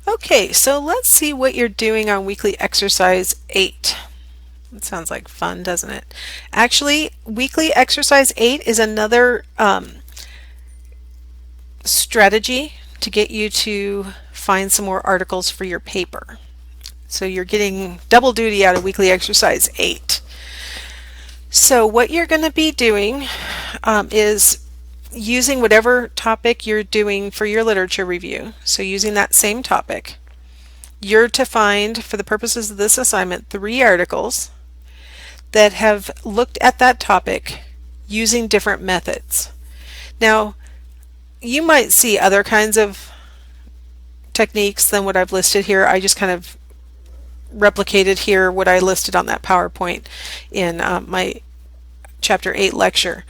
Okay, so let's see what you're doing on weekly exercise 8. That sounds like fun, doesn't it? Actually, weekly exercise 8 is another strategy to get you to find some more articles for your paper. So you're getting double duty out of weekly exercise 8. So what you're going to be doing is using whatever topic you're doing for your literature review. So using that same topic, you're to find, for the purposes of this assignment, 3 articles that have looked at that topic using different methods. Now, you might see other kinds of techniques than what I've listed here. I just kind of replicated here what I listed on that PowerPoint in my Chapter 8 lecture.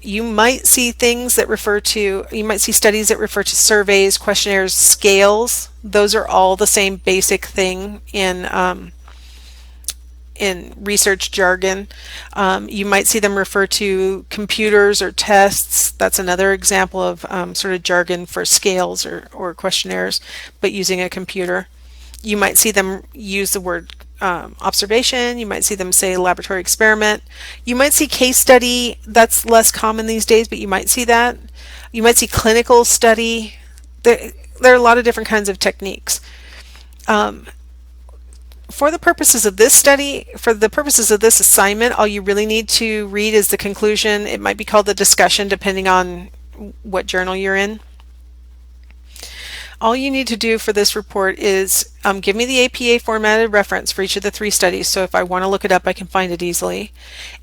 You might see things that refer to, you might see studies that refer to surveys, questionnaires, scales. Those are all the same basic thing in research jargon. You might see them refer to computers or tests. That's another example of sort of jargon for scales or questionnaires, but using a computer. You might see them use the word observation. You might see them say laboratory experiment. You might see case study. That's less common these days, but you might see that. You might see clinical study. There are a lot of different kinds of techniques. For the purposes of this study, for the purposes of this assignment, all you really need to read is the conclusion. It might be called the discussion depending on what journal you're in. All you need to do for this report is give me the APA formatted reference for each of the 3 studies, so if I want to look it up I can find it easily,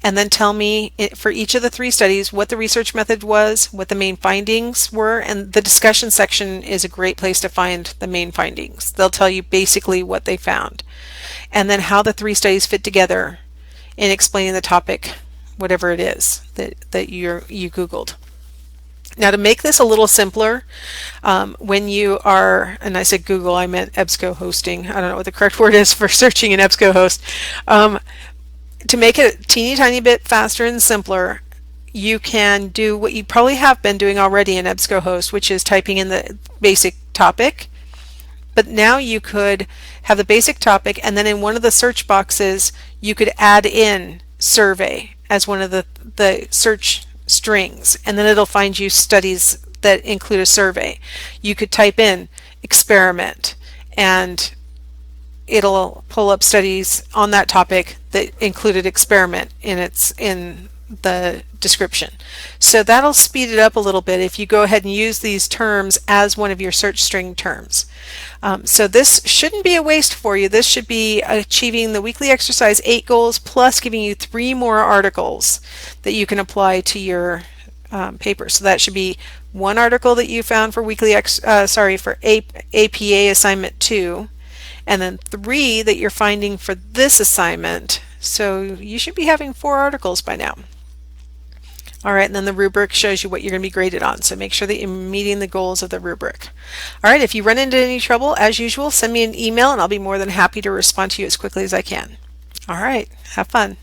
and then tell me for each of the 3 studies what the research method was, what the main findings were, and the discussion section is a great place to find the main findings. They'll tell you basically what they found, and then how the 3 studies fit together in explaining the topic, whatever it is that you Googled. Now, to make this a little simpler, when you are, and I said Google, I meant EBSCOhost. I don't know what the correct word is for searching in EBSCOhost. To make it a teeny tiny bit faster and simpler, you can do what you probably have been doing already in EBSCOhost, which is typing in the basic topic. But now you could have the basic topic, and then in one of the search boxes, you could add in survey as one of the search strings, and then it'll find you studies that include a survey. You could type in experiment and it'll pull up studies on that topic that included experiment in the description. So that'll speed it up a little bit if you go ahead and use these terms as one of your search string terms. So this shouldn't be a waste for you. This should be achieving the weekly exercise 8 goals plus giving you 3 more articles that you can apply to your paper. So that should be 1 article that you found for for APA assignment 2, and then 3 that you're finding for this assignment. So you should be having 4 articles by now. All right, and then the rubric shows you what you're going to be graded on, so make sure that you're meeting the goals of the rubric. All right, if you run into any trouble, as usual, send me an email and I'll be more than happy to respond to you as quickly as I can. All right, have fun.